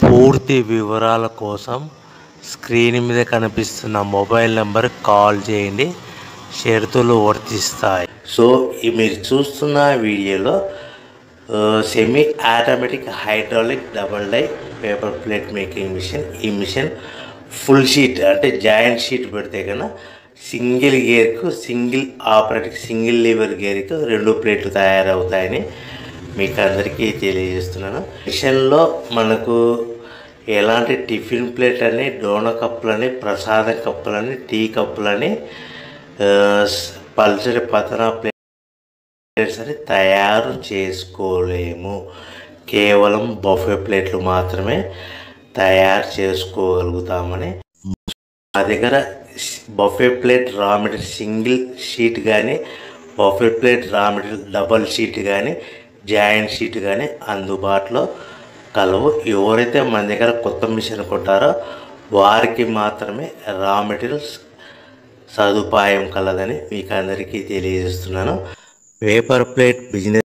పూర్తి వివరాల కోసం స్క్రీన్ మీద కనిపిస్తున్న మొబైల్ నెంబర్కి కాల్ చేయండి. షరతులు వర్తిస్తాయి. సో మీరు చూస్తున్న వీడియోలో semi automatic hydraulic double die paper plate making machine. ఈ మిషన్ ఫుల్ షీట్ అంటే జాయింట్ షీట్ పెడితే కన్నా సింగిల్ గేర్కు సింగిల్ ఆపరేటింగ్ సింగిల్ లీవర్ గేర్కు 2 ప్లేట్లు తయారవుతాయని మీకు అందరికీ తెలియజేస్తున్నాను. మిషన్లో మనకు ఎలాంటి టిఫిన్ ప్లేట్లని, డోనా కప్పులని, ప్రసాదం కప్పులని, టీ కప్పులని, పల్చడి పతన ప్లేట్స్ అని తయారు చేసుకోలేము. కేవలం బఫే ప్లేట్లు మాత్రమే తయారు చేసుకోగలుగుతామని. మా దగ్గర buffet plate raw material single sheet కానీ, buffet plate raw material double sheet కానీ, జాయింట్ షీట్ కానీ అందుబాటులో కలవు. ఎవరైతే మన దగ్గర కొత్త మిషన్ కొంటారో వారికి మాత్రమే రా మెటీరియల్స్ సదుపాయం కలదని మీకు అందరికీ తెలియజేస్తున్నాను. Paper plate business